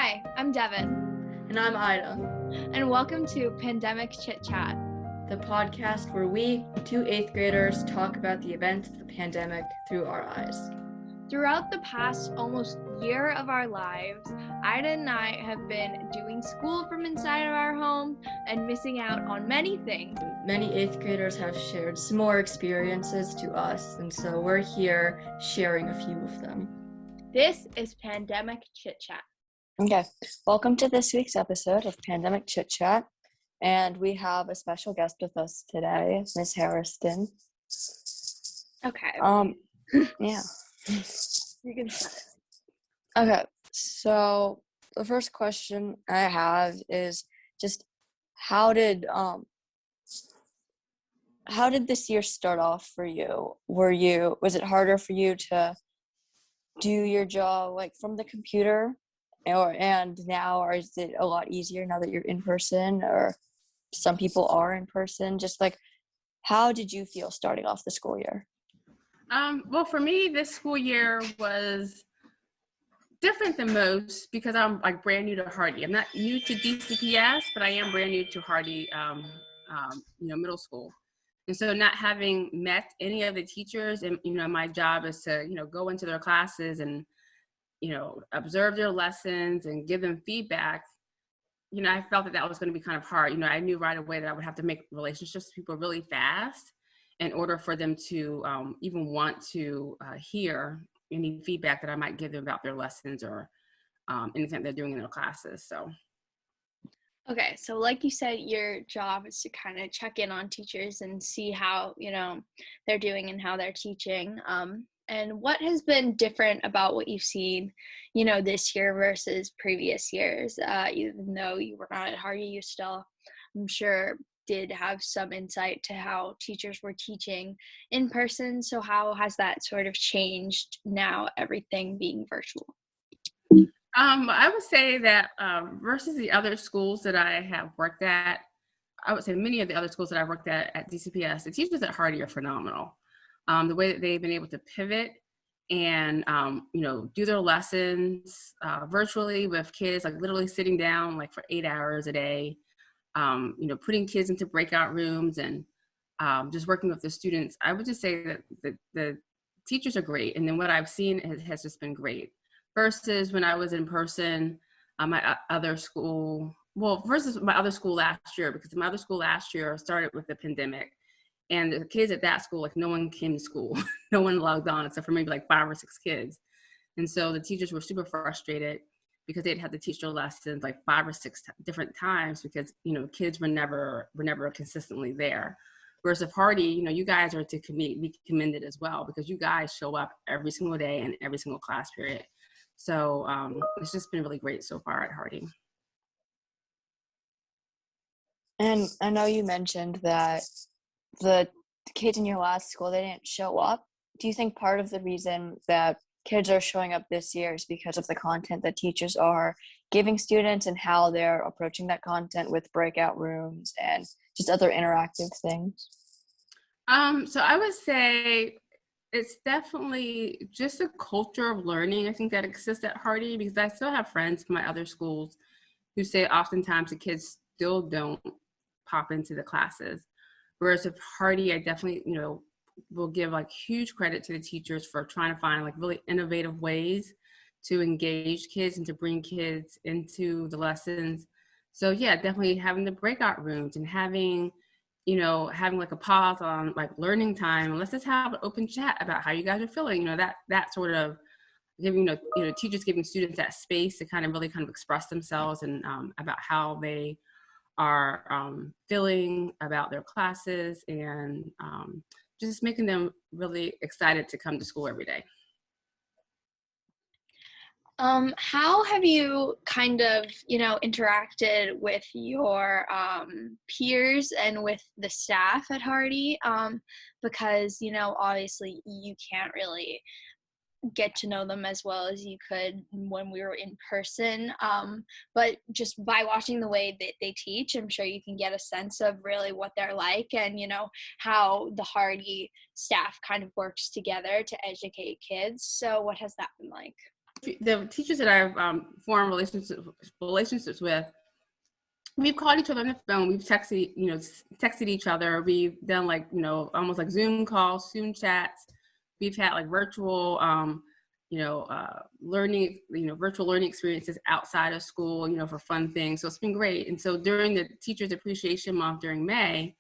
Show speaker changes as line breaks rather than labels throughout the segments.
Hi, I'm Devin.
And I'm Ida.
And welcome to Pandmeic Chit Chat,
the podcast where we, two 8th graders, talk about the events of the pandemic through our eyes.
Throughout the past almost year of our lives, Ida and I have been doing school from inside of our home and missing out on many things.
Many 8th graders have shared similar experiences to us, and so we're here sharing a few of them.
This is Pandmeic Chit Chat.
Okay, welcome to this week's episode of Pandmeic Chit Chat, and we have a special guest with us today, Miss Harriston.
Okay.
Yeah.
You can start.
Okay, so the first question I have is just how did this year start off for you? Was it harder for you to do your job like from the computer? Or is it a lot easier now that you're in person, or some people are in person? Just like, how did you feel starting off the school year?
Well, for me, this school year was different than most because I'm like brand new to Hardy. I'm not new to DCPS, but I am brand new to Hardy, middle school. And so not having met any of the teachers, and, my job is to, go into their classes and, observe their lessons and give them feedback. I felt that was going to be kind of hard. I knew right away that I would have to make relationships with people really fast in order for them to even want to hear any feedback that I might give them about their lessons or anything they're doing in their classes. So.
Okay, so like you said, your job is to kind of check in on teachers and see how, they're doing and how they're teaching. And what has been different about what you've seen, this year versus previous years? Even though you were not at Hardy, you still, I'm sure, did have some insight to how teachers were teaching in person. So how has that sort of changed now, everything being virtual?
I would say that versus the other schools that I have worked at, I would say many of the other schools that I worked at DCPS, the teachers at Hardy are phenomenal. The way that they've been able to pivot and, do their lessons virtually with kids, like literally sitting down like for 8 hours a day, putting kids into breakout rooms and just working with the students. I would just say that the teachers are great. And then what I've seen has just been great versus when I was in person, my other school, versus my other school last year, because my other school last year started with the pandemic. And the kids at that school, like no one came to school. No one logged on except for maybe like 5 or 6 kids. And so the teachers were super frustrated because they'd have to teach their lessons like 5 or 6 different times because, kids were never consistently there. Whereas if Hardy, you guys are to be commended as well because you guys show up every single day and every single class period. So it's just been really great so far at Hardy.
And I know you mentioned that the kids in your last school, they didn't show up. Do you think part of the reason that kids are showing up this year is because of the content that teachers are giving students and how they're approaching that content with breakout rooms and just other interactive things?
So I would say it's definitely just a culture of learning, I think, that exists at Hardy, because I still have friends from my other schools who say oftentimes the kids still don't pop into the classes. Whereas with Hardy, I definitely, will give like huge credit to the teachers for trying to find like really innovative ways to engage kids and to bring kids into the lessons. So yeah, definitely having the breakout rooms and having like a pause on like learning time, and let's just have an open chat about how you guys are feeling, that sort of giving, teachers giving students that space to kind of express themselves and about how they are feeling about their classes and just making them really excited to come to school every day.
How have you kind of, interacted with your peers and with the staff at Hardy? Because, obviously you can't really get to know them as well as you could when we were in person. But just by watching the way that they teach, I'm sure you can get a sense of really what they're like and, how the Hardy staff kind of works together to educate kids. So what has that been like?
the teachers that I've formed relationships with, we've called each other on the phone. We've texted each other. We've done almost like Zoom calls, Zoom chats. We've had like virtual, learning, virtual learning experiences outside of school, for fun things. So it's been great. And so during the Teachers Appreciation Month during May,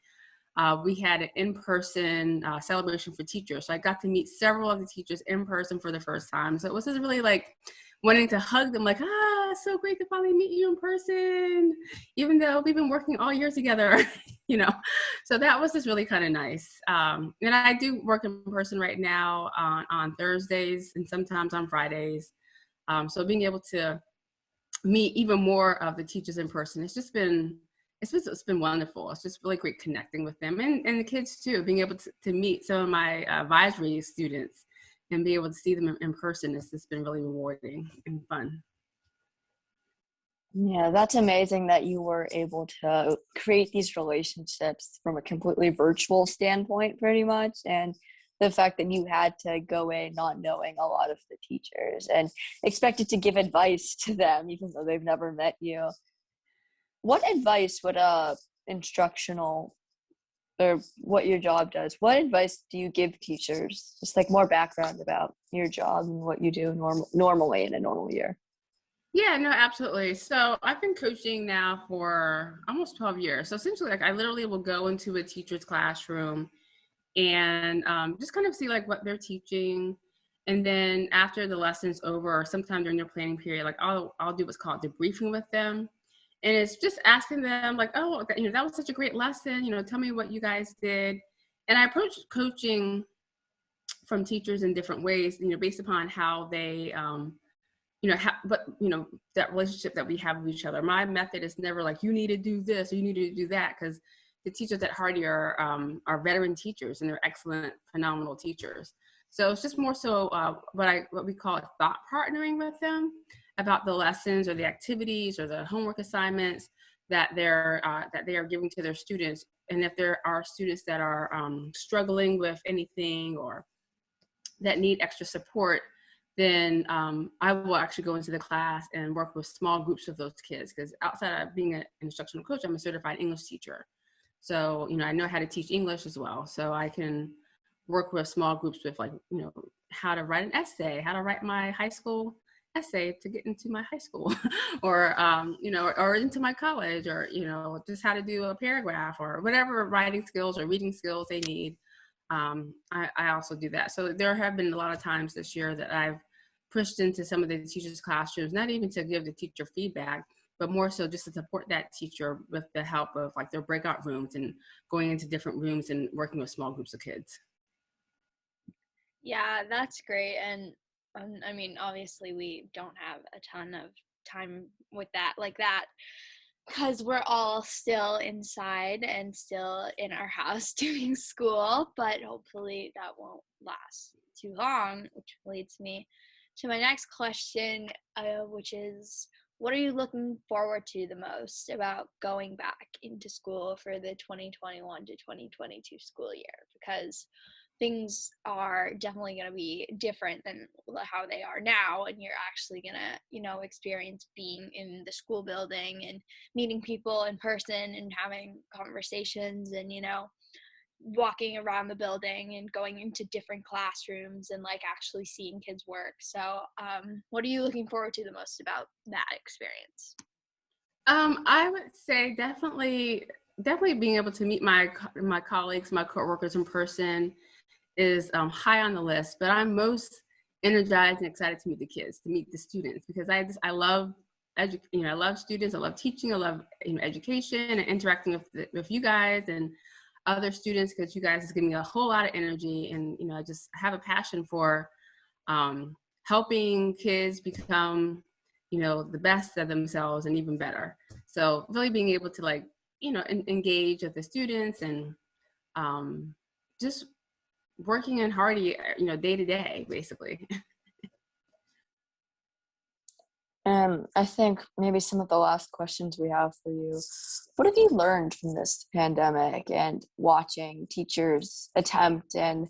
we had an in-person celebration for teachers. So I got to meet several of the teachers in person for the first time. So it was just really like wanting to hug them, like, it's so great to finally meet you in person, even though we've been working all year together, So that was just really kind of nice. And I do work in person right now on Thursdays and sometimes on Fridays. So being able to meet even more of the teachers in person, it's been wonderful. It's just really great connecting with them and the kids too, being able to meet some of my advisory students and be able to see them in person. It's just been really rewarding and fun.
Yeah, that's amazing that you were able to create these relationships from a completely virtual standpoint, pretty much. And the fact that you had to go in not knowing a lot of the teachers and expected to give advice to them, even though they've never met you. What advice would instructional, or what your job does, what advice do you give teachers? Just like more background about your job and what you do normally in a normal year.
Yeah, no, absolutely. So I've been coaching now for almost 12 years. So essentially, like I literally will go into a teacher's classroom and just kind of see like what they're teaching. And then after the lesson's over, or sometime during their planning period, like I'll do what's called debriefing with them. And it's just asking them like, oh, that was such a great lesson. Tell me what you guys did. And I approach coaching from teachers in different ways, based upon how they, that relationship that we have with each other. My method is never like, you need to do this or you need to do that, because the teachers at Hardy are veteran teachers and they're excellent, phenomenal teachers. So it's just more so what we call thought partnering with them about the lessons or the activities or the homework assignments that they are giving to their students. And if there are students that are struggling with anything or that need extra support, then I will actually go into the class and work with small groups of those kids. Because outside of being an instructional coach, I'm a certified English teacher. So, I know how to teach English as well. So I can work with small groups with how to write an essay, how to write my high school essay to get into my high school or, or into my college, or, just how to do a paragraph or whatever writing skills or reading skills they need. I also do that. So there have been a lot of times this year that I've pushed into some of the teachers' classrooms, not even to give the teacher feedback, but more so just to support that teacher with the help of like their breakout rooms and going into different rooms and working with small groups of kids.
Yeah, that's great. And I mean, obviously we don't have a ton of time with that, because we're all still inside and still in our house doing school, but hopefully that won't last too long, which leads me to my next question, which is, what are you looking forward to the most about going back into school for the 2021 to 2022 school year? Because things are definitely going to be different than how they are now, and you're actually going to experience being in the school building and meeting people in person and having conversations and walking around the building and going into different classrooms and like actually seeing kids work. So what are you looking forward to the most about that experience?
I would say definitely being able to meet my colleagues, my coworkers in person is high on the list, but I'm most energized and excited to meet the kids, to meet the students, because I love I love students, I love teaching, I love education and interacting with you guys and other students, because you guys is giving me a whole lot of energy, and I just have a passion for helping kids become the best of themselves and even better. So really being able to engage with the students and just working in Hardy, day to day, basically.
I think maybe some of the last questions we have for you. What have you learned from this pandemic and watching teachers attempt and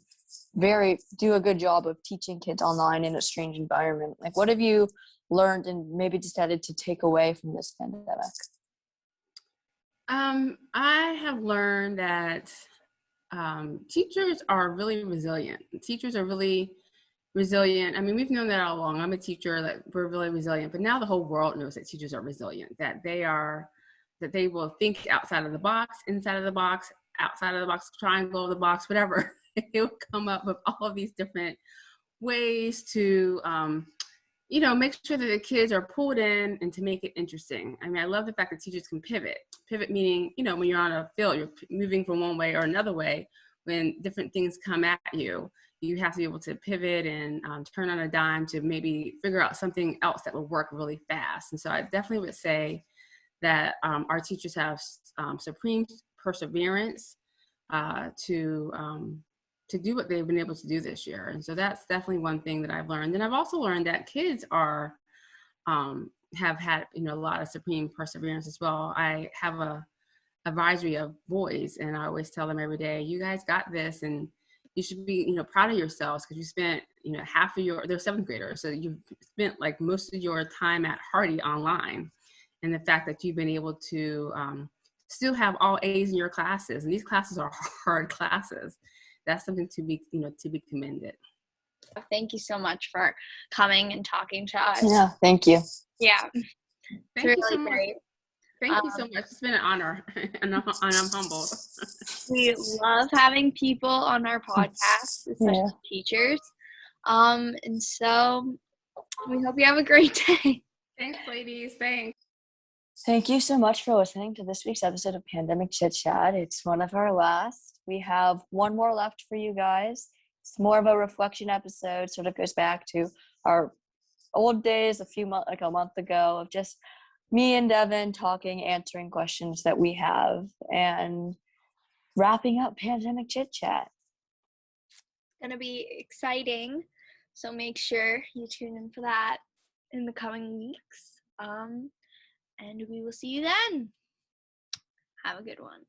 do a good job of teaching kids online in a strange environment. Like, what have you learned and maybe decided to take away from this pandemic?
I have learned that teachers are really resilient. Teachers are really resilient. I mean, we've known that all along. I'm a teacher, that we're really resilient, but now the whole world knows that teachers are resilient, that they will think outside of the box, inside of the box, outside of the box, triangle of the box, whatever. They will come up with all of these different ways to make sure that the kids are pulled in and to make it interesting. I mean, I love the fact that teachers can pivot. Pivot meaning, when you're on a field, you're moving from one way or another way. When different things come at you, you have to be able to pivot and turn on a dime to maybe figure out something else that will work really fast. And so I definitely would say that our teachers have supreme perseverance to do what they've been able to do this year. And so that's definitely one thing that I've learned. And I've also learned that kids have had, a lot of supreme perseverance as well. I have a advisory of boys, and I always tell them every day, you guys got this, and you should be, proud of yourselves, because you spent, half of they're seventh graders. So you've spent like most of your time at Hardy online. And the fact that you've been able to still have all A's in your classes, and these classes are hard classes. That's something to be commended.
Thank you so much for coming and talking to us.
Yeah, thank you.
Yeah.
Thank you so much. Thank you so much. It's been an honor, and I'm humbled.
We love having people on our podcast, especially teachers. And so we hope you have a great day.
Thanks, ladies. Thanks.
Thank you so much for listening to this week's episode of Pandemic Chit Chat. It's one of our last. We have one more left for you guys. It's more of a reflection episode, sort of goes back to our old days a month ago, of just me and Devin talking, answering questions that we have, and wrapping up Pandemic Chit Chat.
It's going to be exciting, so make sure you tune in for that in the coming weeks. And we will see you then. Have a good one.